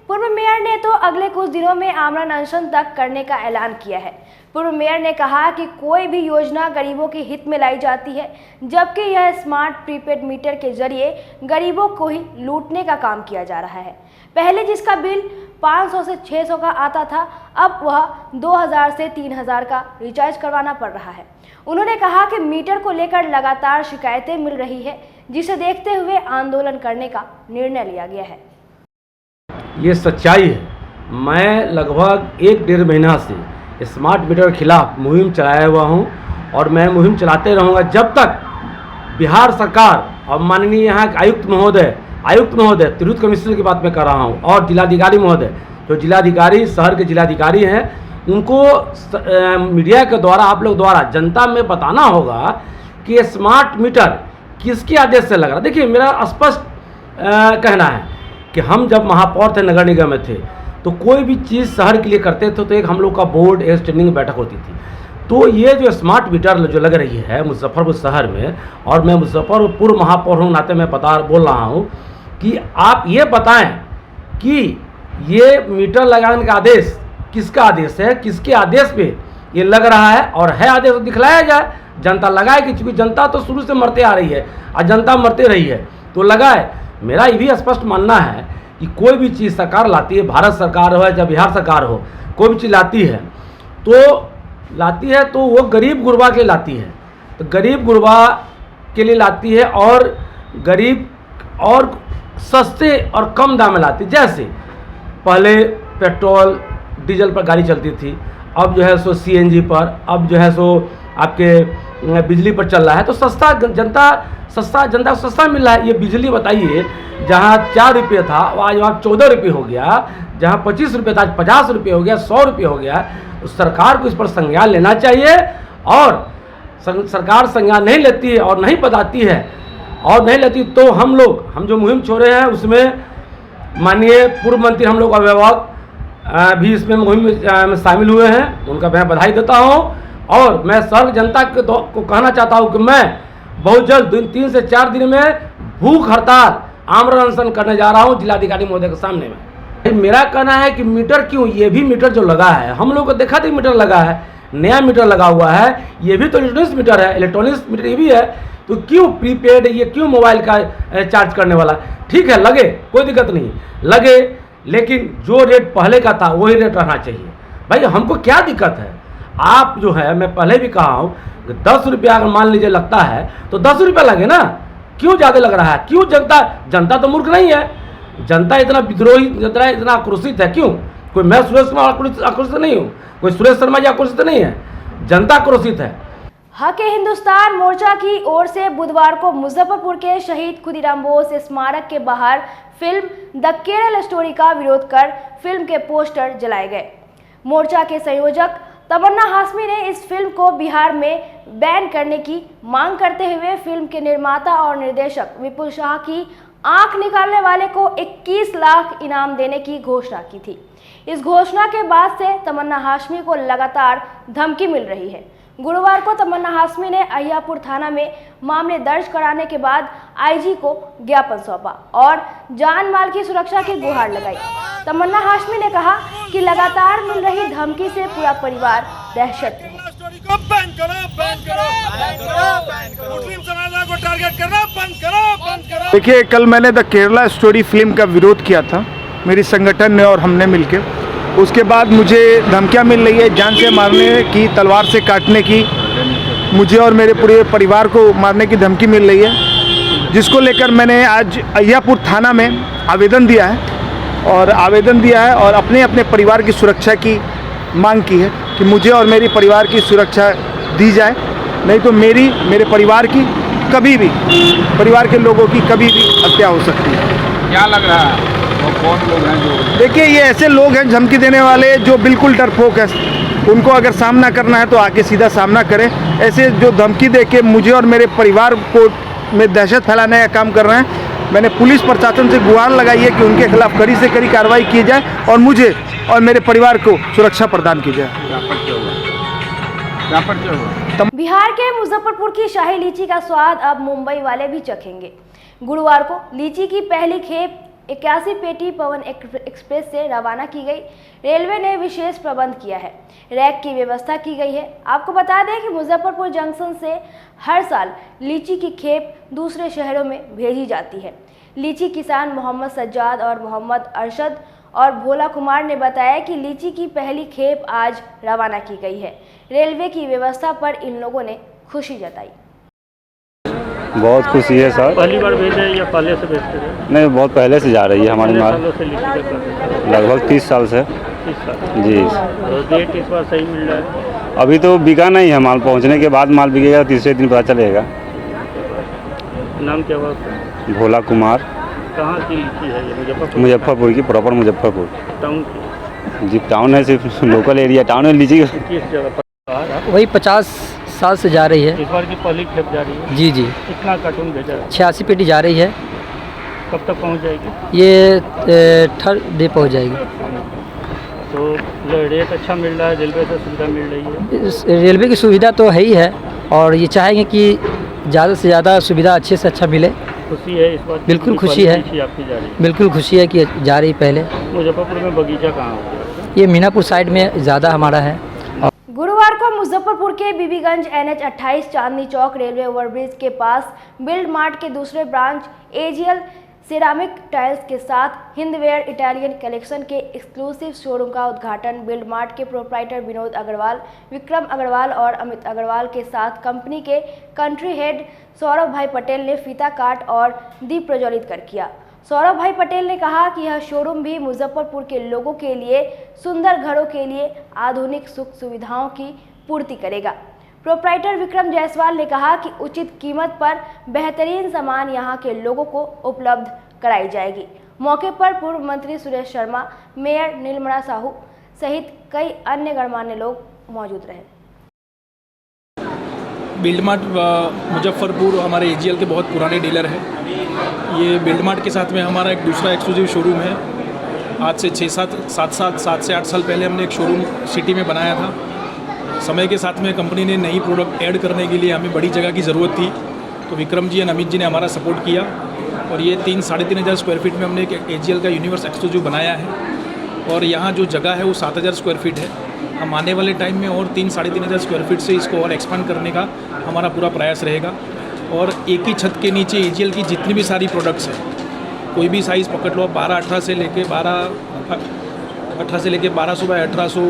पूर्व मेयर ने तो अगले कुछ दिनों में आमरण अनशन तक करने का ऐलान किया है। पूर्व मेयर ने कहा कि कोई भी योजना गरीबों के हित में लाई जाती है, जबकि यह स्मार्ट प्रीपेड मीटर के जरिए गरीबों को ही लूटने का काम किया जा रहा है। पहले जिसका बिल 500 से 600 का आता था, अब वह 2000 से 3000 का रिचार्ज करवाना पड़ रहा है। उन्होंने कहा कि मीटर को लेकर लगातार शिकायतें मिल रही है, जिसे देखते हुए आंदोलन करने का निर्णय लिया गया है। ये सच्चाई है। मैं लगभग 1-1.5 महीना से स्मार्ट मीटर के खिलाफ मुहिम चलाया हुआ हूँ और मैं मुहिम चलाते रहूँगा जब तक बिहार सरकार और माननीय यहाँ के आयुक्त महोदय तिरहुत कमिश्नर की बात मैं कर रहा हूँ, और जिलाधिकारी महोदय, जो जिलाधिकारी शहर के जिलाधिकारी हैं, उनको मीडिया के द्वारा, आप लोग द्वारा जनता में बताना होगा कि स्मार्ट मीटर किसके आदेश से लग रहा है। देखिए, मेरा स्पष्ट कहना है कि हम जब महापौर थे, नगर निगम में थे, तो कोई भी चीज़ शहर के लिए करते थे तो एक हम लोग का बोर्ड, एक स्टैंडिंग बैठक होती थी। तो ये जो स्मार्ट मीटर जो लग रही है मुजफ्फरपुर शहर में, और मैं मुजफ्फरपुर पूर्व महापौर हूँ, नाते मैं बोल रहा हूँ कि आप ये बताएं कि ये मीटर लगाने का आदेश किसका आदेश है, किसके आदेश पे ये लग रहा है, और है आदेश तो दिखलाया जाए, जनता लगाए। कि चूँकि जनता तो शुरू से मरते आ रही है और जनता मरते रही है, तो लगाए। मेरा ये भी स्पष्ट मानना है कि कोई भी चीज़ सरकार लाती है, भारत सरकार हो या बिहार सरकार हो, कोई भी चीज़ लाती है तो वो गरीब गुरबा के लिए लाती है। तो गरीब गुरबा के लिए लाती है, और गरीब और सस्ते और कम दाम में लाती है। जैसे पहले पेट्रोल डीजल पर गाड़ी चलती थी, अब जो है सो CNG पर, अब जो है सो आपके बिजली पर चल रहा है। तो जनता को सस्ता मिल रहा है। ये बिजली बताइए, जहाँ 4 रुपये था आज वहाँ 14 रुपये हो गया, जहाँ 25 रुपये था आज 50 रुपये हो गया, 100 रुपये हो गया। तो सरकार को इस पर संज्ञान लेना चाहिए, और सरकार संज्ञान नहीं लेती है और नहीं बताती है और नहीं लेती, तो हम जो मुहिम छोड़े हैं उसमें माननीय पूर्व मंत्री, हम लोग अभिभावक भी इसमें मुहिम में शामिल हुए हैं। उनका मैं बधाई देता हूँ, और मैं सर्व जनता को कहना चाहता हूँ कि मैं बहुत जल्द 3 से 4 दिन में भूख हड़ताल, आमरण अनशन करने जा रहा हूँ जिलाधिकारी महोदय के सामने में। मेरा कहना है कि मीटर क्यों, ये भी मीटर जो लगा है, हम लोग को देखा था मीटर लगा है, नया मीटर लगा हुआ है, ये भी तो इलेक्ट्रॉनिक्स मीटर है, इलेक्ट्रॉनिक्स मीटर ये भी है। तो क्यों प्रीपेड, ये क्यों मोबाइल का चार्ज करने वाला? ठीक है, लगे, कोई दिक्कत नहीं, लगे, लेकिन जो रेट पहले का था वही रेट रहना चाहिए। भाई हमको क्या दिक्कत है? आप जो है, मैं पहले भी कहा हूँ, 10 रुपया अगर मान लीजिए लगता है तो 10 रुपया लगे ना, क्यों ज़्यादा लग रहा है? क्यों? जनता तो मूर्ख नहीं है, जनता इतना विद्रोही, इतना आक्रोशित है, क्यों? कोई मैं सुरेश शर्मा आक्रोशित नहीं हूँ, कोई सुरेश शर्मा जी आक्रोशित नहीं है, जनता आक्रोशित है। हक हिंदुस्तान मोर्चा की ओर से बुधवार को मुजफ्फरपुर के शहीद खुदीराम बोस स्मारक के बाहर फिल्म द केरल स्टोरी का विरोध कर फिल्म के पोस्टर जलाए गए। मोर्चा के संयोजक तमन्ना हाशमी ने इस फिल्म को बिहार में बैन करने की मांग करते हुए फिल्म के निर्माता और निर्देशक विपुल शाह की आंख निकालने वाले को 21 लाख इनाम देने की घोषणा की थी। इस घोषणा के बाद से तमन्ना हाशमी को लगातार धमकी मिल रही है। गुरुवार को तमन्ना हाशमी ने अहियापुर थाना में मामले दर्ज कराने के बाद आईजी को ज्ञापन सौंपा और जान माल की सुरक्षा की गुहार लगाई। तमन्ना हाशमी ने कहा कि लगातार मिल रही धमकी से पूरा परिवार दहशत में है। देखिए, कल मैंने द केरला स्टोरी फिल्म का विरोध किया था, मेरी संगठन ने और हमने मिलकर। उसके बाद मुझे धमकियां मिल रही है, जान से मारने की, तलवार से काटने की, मुझे और मेरे पूरे परिवार को मारने की धमकी मिल रही है, जिसको लेकर मैंने आज अहियापुर थाना में आवेदन दिया है और अपने अपने परिवार की सुरक्षा की मांग की है कि मुझे और मेरी परिवार की सुरक्षा दी जाए, नहीं तो मेरे परिवार की कभी भी, परिवार के लोगों की कभी भी हत्या हो सकती है। क्या लग रहा है वो कौन लोग हैं जो? देखिए, ये ऐसे लोग हैं धमकी देने वाले जो बिल्कुल डरपोक हैं। उनको अगर सामना करना है तो आके सीधा सामना करें। ऐसे जो धमकी दे के मुझे और मेरे परिवार को में दहशत फैलाने का काम कर रहे हैं, मैंने पुलिस प्रशासन से गुहार लगाई है कि उनके खिलाफ कड़ी से कड़ी कार्रवाई की जाए और मुझे और मेरे परिवार को सुरक्षा प्रदान की जाए। बिहार के मुजफ्फरपुर की शाही लीची का स्वाद अब मुंबई वाले भी चखेंगे। गुरुवार को लीची की पहली खेप 81 पेटी पवन एक्सप्रेस से रवाना की गई। रेलवे ने विशेष प्रबंध किया है, रैक की व्यवस्था की गई है। आपको बता दें कि मुजफ्फरपुर जंक्शन से हर साल लीची की खेप दूसरे शहरों में भेजी जाती है। लीची किसान मोहम्मद सज्जाद और मोहम्मद अरशद और भोला कुमार ने बताया कि लीची की पहली खेप आज रवाना की गई है। रेलवे की व्यवस्था पर इन लोगों ने खुशी जताई। बहुत खुशी है सर। पहली बार भेजे या पहले से भेजते हैं? नहीं, बहुत पहले से जा रही है हमारी माल, लगभग 30 साल से। 30 साल जी। रेट इस बार सही मिल रहा है? अभी तो बिका नहीं है माल, पहुंचने के बाद माल बिकेगा, तीसरे दिन पता चलेगा। नाम क्या हुआ आपका? भोला कुमार। कहाँ की लीची है ये? मुजफ्फरपुर की, प्रॉपर मुजफ्फरपुर टाउन की? जी, टाउन है, सिर्फ लोकल एरिया टाउन है। लीची किस जगह पर? वही 50 साल से जा रही है। इस बार की पहली खेप जा रही है? जी जी। कितना कार्टून भेजा है? 86 पेटी जा रही है। कब तक पहुंच जाएगी? ये थर्ड डे पहुंच जाएगी। तो रेट अच्छा मिल रहा है, रेलवे से सुविधा मिल रही है? रेलवे की सुविधा तो है ही है और ये चाहेंगे कि ज़्यादा से ज़्यादा सुविधा अच्छे से अच्छा मिले। खुशी है इस बार? बिल्कुल खुशी है, आपकी जा रही है? बिल्कुल खुशी है कि जा रही पहले। मुजफ्फरपुर में बगीचा कहाँ होगा? ये मीनापुर साइड में ज़्यादा हमारा है। गुरुवार को मुजफ्फरपुर के Bibiganj NH 28 Chandni Chowk railway overbridge के पास बिल्ड मार्ट के दूसरे ब्रांच एजीएल सिरामिक टाइल्स के साथ हिंदवेयर इटालियन कलेक्शन के एक्सक्लूसिव शोरूम का उद्घाटन बिल्ड मार्ट के प्रोप्राइटर विनोद अग्रवाल, विक्रम अग्रवाल और अमित अग्रवाल के साथ कंपनी के कंट्री हेड सौरभ भाई पटेल ने फीता काट और दीप प्रज्वलित कर किया। सौरभ भाई पटेल ने कहा कि यह शोरूम भी मुजफ्फरपुर के लोगों के लिए सुंदर घरों के लिए आधुनिक सुख सुविधाओं की पूर्ति करेगा। प्रोप्राइटर विक्रम जायसवाल ने कहा कि उचित कीमत पर बेहतरीन सामान यहां के लोगों को उपलब्ध कराई जाएगी। मौके पर पूर्व मंत्री सुरेश शर्मा, मेयर नीलमणा साहू सहित कई अन्य गणमान्य लोग मौजूद रहे। बिल्ड मार्ट मुजफ्फरपुर हमारे एजीएल के बहुत पुराने डीलर हैं। ये बिल्ड मार्ट के साथ में हमारा एक दूसरा एक्सक्लूसिव शोरूम है। आज से 7 से 8 साल पहले हमने एक शोरूम सिटी में बनाया था। समय के साथ में कंपनी ने नई प्रोडक्ट ऐड करने के लिए हमें बड़ी जगह की ज़रूरत थी, तो विक्रम जी और अमित जी ने हमारा सपोर्ट किया और ये 3-3.5 हज़ार स्क्वायर फीट में हमने एक एजीएल का यूनिवर्स एक्सक्लूसिव बनाया है। और यहाँ जो जगह है वो 7,000 स्क्वायर फीट है। हम आने वाले टाइम में और 3-3.5 हज़ार स्क्वायर फीट से इसको और एक्सपांड करने का हमारा पूरा प्रयास रहेगा। और एक ही छत के नीचे एजीएल की जितनी भी सारी प्रोडक्ट्स हैं, कोई भी साइज़ पकड़ लो, 12-18 से लेके 1200 बाय 1800,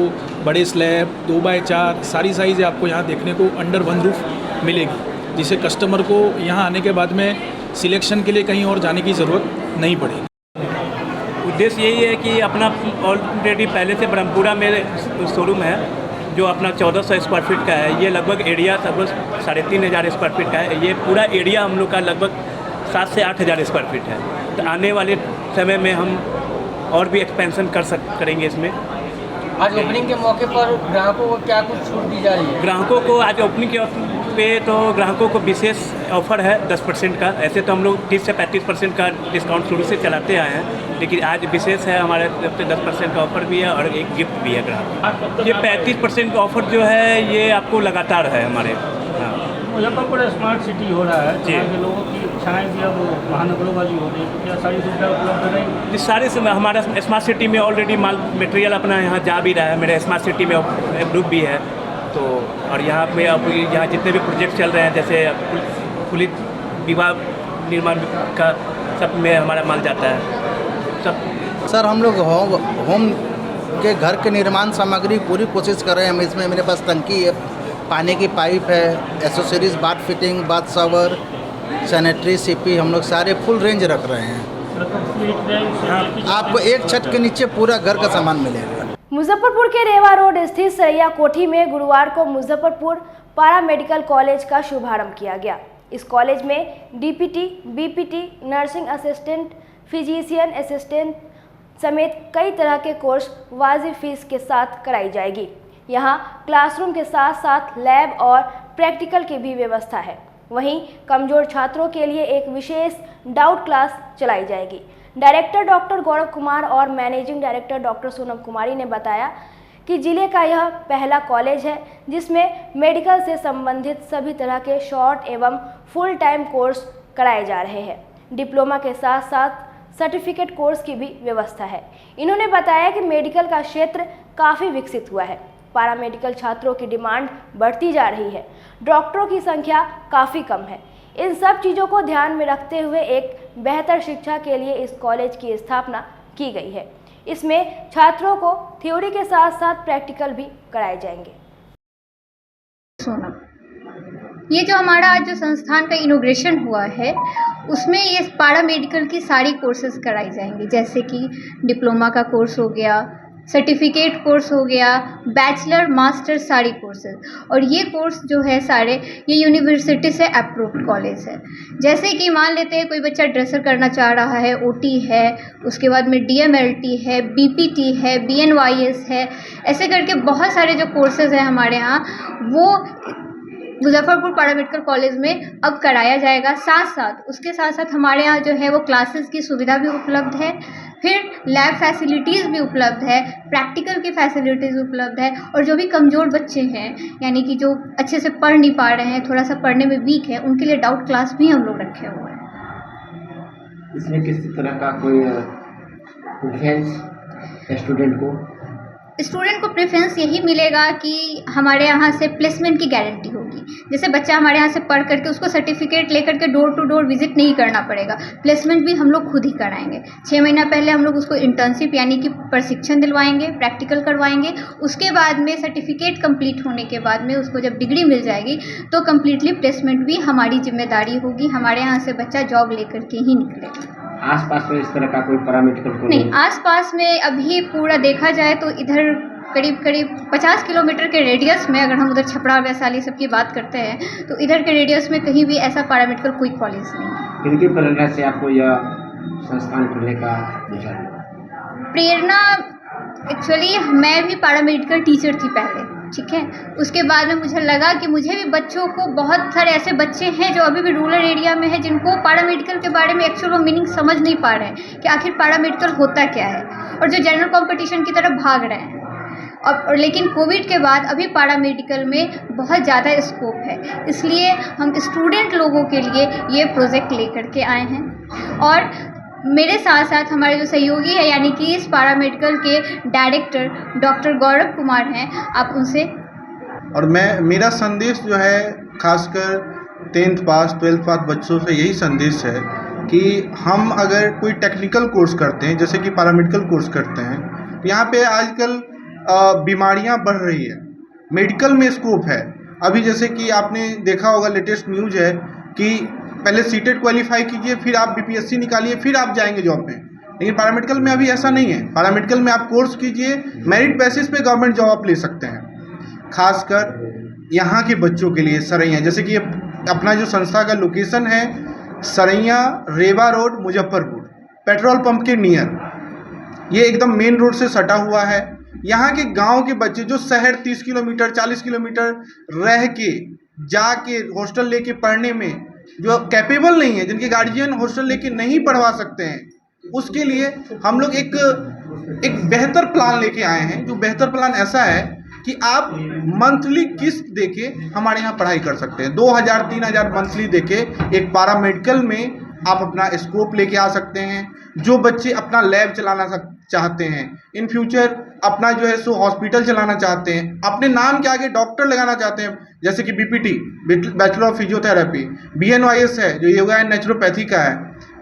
बड़े स्लैब 2x4 सारी साइज़ आपको यहाँ देखने को अंडर वन रूफ मिलेगी, जिससे कस्टमर को यहाँ आने के बाद में सिलेक्शन के लिए कहीं और जाने की ज़रूरत नहीं पड़ेगी। उद्देश्य यही है कि अपना ऑलरेडी पहले से ब्रह्मपुरा में शोरूम है जो अपना 1400 स्क्वायर फीट का है। ये लगभग एरिया लगभग 3500 स्क्वायर फीट का है। ये पूरा एरिया हम लोग का लगभग 7 से 8000 स्क्वायर फीट है। तो आने वाले समय में हम और भी एक्सपेंशन करेंगे इसमें। आज ओपनिंग के मौके पर ग्राहकों को क्या कुछ छूट दी जा रही है? ग्राहकों को आज ओपनिंग के पे तो ग्राहकों को विशेष ऑफर है 10% का। ऐसे तो हम लोग 30 से 35% का डिस्काउंट शुरू से चलाते आए हैं, लेकिन आज विशेष है हमारे तरफ से 10% का ऑफर भी है और एक गिफ्ट भी है ग्राहक। ये 35% का ऑफर जो है ये आपको लगातार है हमारे। हाँ, मुजफ्फरपुर स्मार्ट सिटी हो रहा है जी। के लोगों की इच्छाएँ भी अब महानगरों वाली हो रही है, तो क्या सारी सुविधा उपलब्ध रहेगी? इस सारे से हमारा स्मार्ट सिटी में ऑलरेडी माल मटेरियल अपना यहाँ जा भी रहा है। मेरे स्मार्ट सिटी में ग्रुप भी है तो, और यहाँ पे अब यहाँ जितने भी प्रोजेक्ट चल रहे हैं जैसे पुलिस विभाग निर्माण का सब में हमारा माल जाता है सब। सर हम लोग होम के घर के निर्माण सामग्री पूरी कोशिश कर रहे हैं हम। इसमें मेरे पास टंकी है, पानी की पाइप है, accessories, bath fitting, bath shower, sanitary, CP, हम लोग सारे फुल रेंज रख रहे हैं। आपको एक छत के नीचे पूरा घर का सामान मिलेगा। मुजफ्फरपुर के रेवा रोड स्थित सरैया कोठी में गुरुवार को मुजफ्फरपुर पारा मेडिकल कॉलेज का शुभारंभ किया गया। इस कॉलेज में DPT, BPT, nursing assistant, physician assistant समेत कई तरह के कोर्स वाजिब फीस के साथ कराई जाएगी। यहाँ क्लासरूम के साथ साथ लैब और प्रैक्टिकल की भी व्यवस्था है। वहीं कमजोर छात्रों के लिए एक विशेष डाउट क्लास चलाई जाएगी। डायरेक्टर डॉक्टर गौरव कुमार और मैनेजिंग डायरेक्टर डॉक्टर सोनम कुमारी ने बताया कि जिले का यह पहला कॉलेज है जिसमें मेडिकल से संबंधित सभी तरह के शॉर्ट एवं फुल टाइम कोर्स कराए जा रहे हैं। डिप्लोमा के साथ साथ सर्टिफिकेट कोर्स की भी व्यवस्था है। इन्होंने बताया कि मेडिकल का क्षेत्र काफ़ी विकसित हुआ है। पैरामेडिकल छात्रों की डिमांड बढ़ती जा रही है, डॉक्टरों की संख्या काफ़ी कम है। इन सब चीज़ों को ध्यान में रखते हुए एक बेहतर शिक्षा के लिए इस कॉलेज की स्थापना की गई है। इसमें छात्रों को थ्योरी के साथ साथ प्रैक्टिकल भी कराए जाएंगे। ये जो हमारा आज जो संस्थान का इनोग्रेशन हुआ है उसमें ये पैरा मेडिकल की सारी कोर्सेज कराई जाएंगी, जैसे कि डिप्लोमा का कोर्स हो गया, सर्टिफिकेट कोर्स हो गया, बैचलर मास्टर सारी कोर्सेज। और ये कोर्स जो है सारे ये यूनिवर्सिटी से अप्रूव्ड कॉलेज है। जैसे कि मान लेते हैं कोई बच्चा ड्रेसर करना चाह रहा है, ओटी है, उसके बाद में डीएमएलटी है, बीपीटी है, बीएनवाईएस है, ऐसे करके बहुत सारे जो कोर्सेज हैं हमारे यहाँ वो मुजफ्फरपुर पैरामेडिकल कॉलेज में अब कराया जाएगा। साथ साथ उसके साथ साथ हमारे यहाँ जो है वो क्लासेस की सुविधा भी उपलब्ध है, फिर लैब फैसिलिटीज़ भी उपलब्ध है, प्रैक्टिकल की फैसिलिटीज़ उपलब्ध है। और जो भी कमज़ोर बच्चे हैं यानी कि जो अच्छे से पढ़ नहीं पा रहे हैं, थोड़ा सा पढ़ने में वीक है, उनके लिए डाउट क्लास भी हम लोग रखे हुए हैं। इसमें किसी तरह का कोई प्रेफरेंस स्टूडेंट को प्रेफरेंस यही मिलेगा कि हमारे यहाँ से प्लेसमेंट की गारंटी होगी। जैसे बच्चा हमारे यहाँ से पढ़ करके उसको सर्टिफिकेट लेकर के डोर टू डोर विजिट नहीं करना पड़ेगा, प्लेसमेंट भी हम लोग खुद ही कराएंगे। 6 महीना पहले हम लोग उसको इंटर्नशिप यानी कि प्रशिक्षण दिलवाएंगे, प्रैक्टिकल करवाएंगे। उसके बाद में सर्टिफिकेट कंप्लीट होने के बाद में उसको जब डिग्री मिल जाएगी तो कम्प्लीटली प्लेसमेंट भी हमारी जिम्मेदारी होगी। हमारे यहाँ से बच्चा जॉब लेकर के ही निकलेगा। आसपास में इस तरह का कोई पैरामेडिकल नहीं, आसपास में अभी पूरा देखा जाए तो इधर करीब 50 किलोमीटर के रेडियस में, अगर हम उधर छपरा वैशाली सब की बात करते हैं तो इधर के रेडियस में कहीं भी ऐसा पैरामेडिकल कोई कॉलेज नहीं है। किनकी प्रेरणा से आपको यह संस्थान खुलने का विचार? प्रेरणा एक्चुअली मैं भी पैरामेडिकल टीचर थी पहले, ठीक है। उसके बाद में मुझे लगा कि मुझे भी बच्चों को, बहुत सारे ऐसे बच्चे हैं जो अभी भी रूरल एरिया में हैं जिनको पैरामेडिकल के बारे में एक्चुअल वो मीनिंग समझ नहीं पा रहे हैं कि आखिर पैरामेडिकल होता क्या है, और जो जनरल कंपटीशन की तरफ भाग रहे हैं। और लेकिन कोविड के बाद अभी पैरामेडिकल में बहुत ज़्यादा स्कोप है, इसलिए हम स्टूडेंट लोगों के लिए ये प्रोजेक्ट लेकर के आए हैं। और मेरे साथ साथ हमारे जो सहयोगी है यानी कि इस पैरामेडिकल के डायरेक्टर डॉक्टर गौरव कुमार हैं, आप उनसे। और मेरा संदेश जो है खासकर 10th पास 12th पास बच्चों से यही संदेश है कि हम अगर कोई टेक्निकल कोर्स करते हैं, जैसे कि पैरामेडिकल कोर्स करते हैं, तो यहाँ पे आजकल बीमारियाँ बढ़ रही है, मेडिकल में स्कोप है। अभी जैसे कि आपने देखा होगा, लेटेस्ट न्यूज़ है कि पहले सीटेट क्वालिफाई कीजिए, फिर आप बीपीएससी निकालिए, फिर आप जाएंगे जॉब में। लेकिन पैरामेडिकल में अभी ऐसा नहीं है। पैरामेडिकल में आप कोर्स कीजिए, मेरिट बेसिस पे गवर्नमेंट जॉब आप ले सकते हैं। खासकर यहाँ के बच्चों के लिए सरैया, जैसे कि अपना जो संस्था का लोकेशन है सरैया रेवा रोड मुजफ्फरपुर, पेट्रोल पंप के नियर, ये एकदम मेन रोड से सटा हुआ है। यहाँ के गांव के बच्चे जो शहर 30 किलोमीटर 40 किलोमीटर रह के जाके हॉस्टल लेके पढ़ने में जो कैपेबल नहीं है, जिनके गार्जियन हॉस्टल लेके नहीं पढ़वा सकते हैं, उसके लिए हम लोग एक बेहतर प्लान लेके आए हैं। जो बेहतर प्लान ऐसा है कि आप मंथली किस्त देके हमारे यहाँ पढ़ाई कर सकते हैं। 2000-3000 मंथली देके एक पैरामेडिकल में आप अपना स्कोप लेके आ सकते हैं। जो बच्चे अपना लैब चलाना चाहते हैं, इन फ्यूचर अपना जो है सो हॉस्पिटल चलाना चाहते हैं, अपने नाम के आगे डॉक्टर लगाना चाहते हैं, जैसे कि BPT bachelor of physiotherapy, BNYS है जो योगा एंड नेचुरोपैथी का है,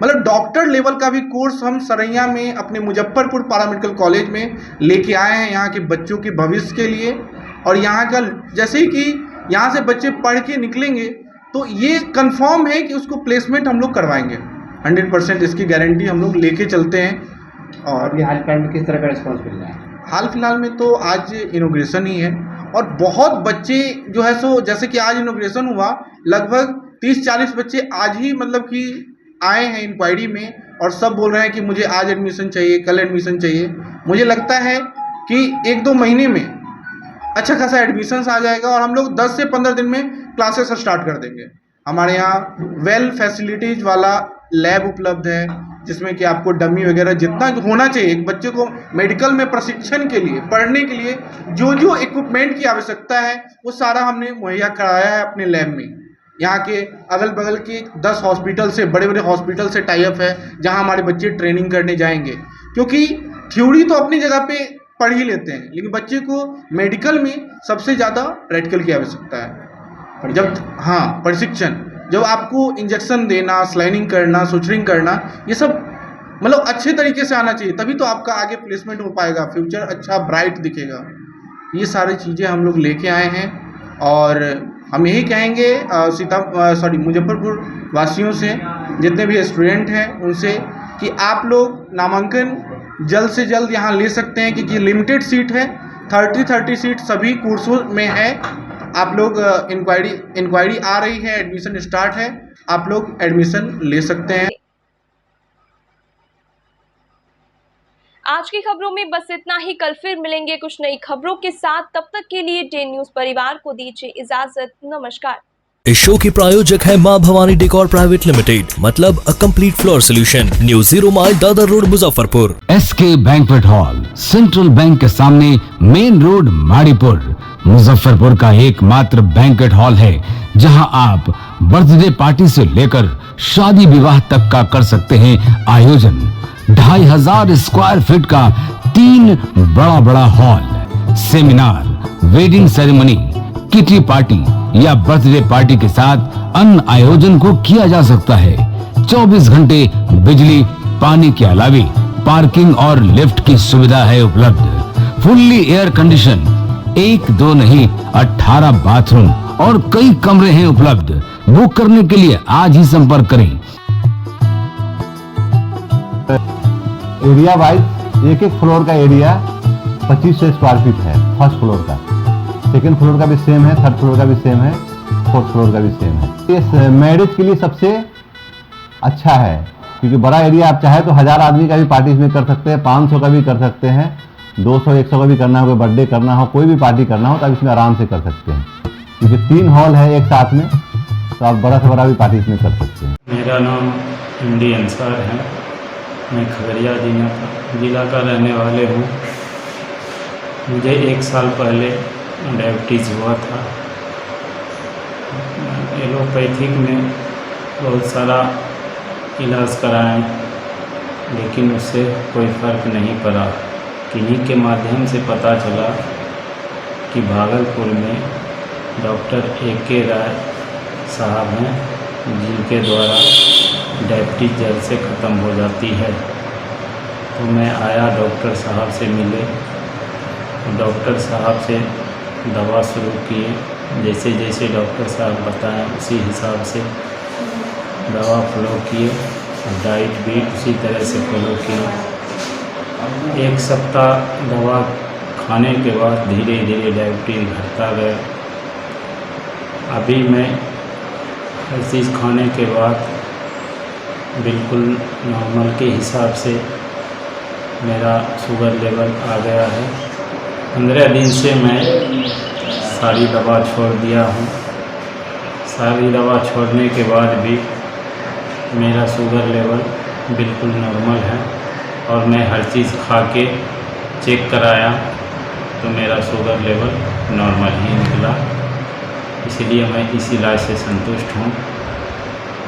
मतलब डॉक्टर लेवल का भी कोर्स हम सरैया में अपने मुजफ्फरपुर पैरामेडिकल कॉलेज में लेके आए हैं यहाँ के बच्चों के भविष्य के लिए। और यहाँ का जैसे ही कि यहाँ से बच्चे पढ़ के निकलेंगे तो ये कंफर्म है कि उसको प्लेसमेंट हम लोग करवाएंगे, 100% इसकी गारंटी हम लोग लेके चलते हैं। और हाल फिलहाल में किस तरह का रिस्पॉन्स मिल रहा है? हाल फिलहाल में तो आज इनॉग्रेशन ही है और बहुत बच्चे जो है सो, जैसे कि आज इनॉग्रेशन हुआ, लगभग 30-40 बच्चे आज ही मतलब कि आए हैं इंक्वायरी में और सब बोल रहे हैं कि मुझे आज एडमिशन चाहिए, कल एडमिशन चाहिए। मुझे लगता है कि 1-2 महीने में अच्छा खासा एडमिशन्स आ जाएगा और हम लोग 10 से 15 दिन में क्लासेस स्टार्ट कर देंगे। हमारे यहाँ वेल फैसिलिटीज वाला लैब उपलब्ध है, जिसमें कि आपको डमी वगैरह जितना होना चाहिए एक बच्चे को मेडिकल में प्रशिक्षण के लिए, पढ़ने के लिए जो जो इक्विपमेंट की आवश्यकता है वो सारा हमने मुहैया कराया है अपने लैब में। यहाँ के अगल बगल के 10 हॉस्पिटल से, बड़े बड़े हॉस्पिटल से टाई अप है, जहाँ हमारे बच्चे ट्रेनिंग करने जाएंगे। क्योंकि थ्योरी तो अपनी जगह पे पढ़ ही लेते हैं, लेकिन बच्चे को मेडिकल में सबसे ज़्यादा प्रैक्टिकल की आवश्यकता है। जब प्रशिक्षण, जब आपको इंजेक्शन देना, स्लाइनिंग करना, सुचरिंग करना, ये सब मतलब अच्छे तरीके से आना चाहिए, तभी तो आपका आगे प्लेसमेंट हो पाएगा, फ्यूचर अच्छा ब्राइट दिखेगा। ये सारी चीज़ें हम लोग लेके आए हैं और हम यही कहेंगे मुजफ्फरपुर वासियों से, जितने भी स्टूडेंट हैं उनसे, कि आप लोग नामांकन जल्द से जल्द यहाँ ले सकते हैं, क्योंकि लिमिटेड सीट है, 30 सीट सभी कोर्सों में है। आप लोग इंक्वायरी आ रही है, एडमिशन स्टार्ट है, आप लोग एडमिशन ले सकते हैं। आज की खबरों में बस इतना ही। कल फिर मिलेंगे कुछ नई खबरों के साथ। तब तक के लिए डे न्यूज परिवार को दीजिए इजाजत। नमस्कार। इस शो के प्रायोजक है मां भवानी डेकोर प्राइवेट लिमिटेड, मतलब a complete floor solution, new 0 mile Dadar road Muzaffarpur. SK banquet hall, central bank के सामने, मेन रोड माड़ीपुर, मुजफ्फरपुर का एकमात्र बैंक्वेट हॉल है जहां आप बर्थडे पार्टी से लेकर शादी विवाह तक का कर सकते हैं आयोजन। 2500 स्क्वायर फीट का 3 बड़ा hall, seminar, wedding ceremony, kitty party या बर्थडे पार्टी के साथ अन्य आयोजन को किया जा सकता है। 24 घंटे बिजली पानी के अलावे पार्किंग और लिफ्ट की सुविधा है उपलब्ध। फुल्ली एयर कंडीशन, 1-2 नहीं 18 बाथरूम और कई कमरे हैं उपलब्ध। बुक करने के लिए आज ही संपर्क करें। एरिया वाइज एक फ्लोर का एरिया 2500 स्क्वायर फीट है। फर्स्ट फ्लोर का, सेकेंड फ्लोर का भी सेम है, थर्ड फ्लोर का भी सेम है, फोर्थ फ्लोर का भी सेम है। इस मैरिज के लिए सबसे अच्छा है, क्योंकि बड़ा एरिया आप चाहे तो 1000 आदमी का भी पार्टी इसमें कर सकते हैं, 500 का भी कर सकते हैं, 200-100 का भी करना हो, कोई बर्थडे करना हो, कोई भी पार्टी करना हो तो आप इसमें आराम से कर सकते हैं। क्योंकि 3 हॉल है एक साथ में, तो आप बड़ा से बड़ा भी पार्टी इसमें कर सकते हैं। मेरा नाम MD अंसार है, मैं खगड़िया जिला का रहने वाले हूँ। मुझे 1 साल पहले डायबिटीज़ हुआ था। एलोपैथिक में बहुत सारा इलाज कराएं, लेकिन उससे कोई फ़र्क नहीं पड़ा। क्लिनिक के माध्यम से पता चला कि भागलपुर में डॉक्टर AK राय साहब हैं, जिनके द्वारा डायबिटीज़ जड़ से ख़त्म हो जाती है। तो मैं आया, डॉक्टर साहब से मिले, डॉक्टर साहब से दवा शुरू किए। जैसे जैसे डॉक्टर साहब बताएं उसी हिसाब से दवा फ्लो किए डाइट भी उसी तरह से फॉलो की। एक सप्ताह दवा खाने के बाद धीरे धीरे डायबिटीज़ घटता गया। अभी मैं हर चीज़ खाने के बाद बिल्कुल नॉर्मल के हिसाब से मेरा शुगर लेवल आ गया है। 15 दिन से मैं सारी दवा छोड़ दिया हूँ। सारी दवा छोड़ने के बाद भी मेरा शुगर लेवल बिल्कुल नॉर्मल है और मैं हर चीज़ खा के चेक कराया तो मेरा शुगर लेवल नॉर्मल ही निकला। इसलिए मैं इस इलाज से संतुष्ट हूँ।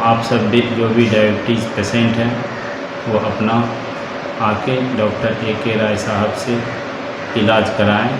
आप सब भी जो भी डायबिटीज़ पेशेंट हैं वो अपना आके डॉक्टर AK राय साहब से इलाज कराएं।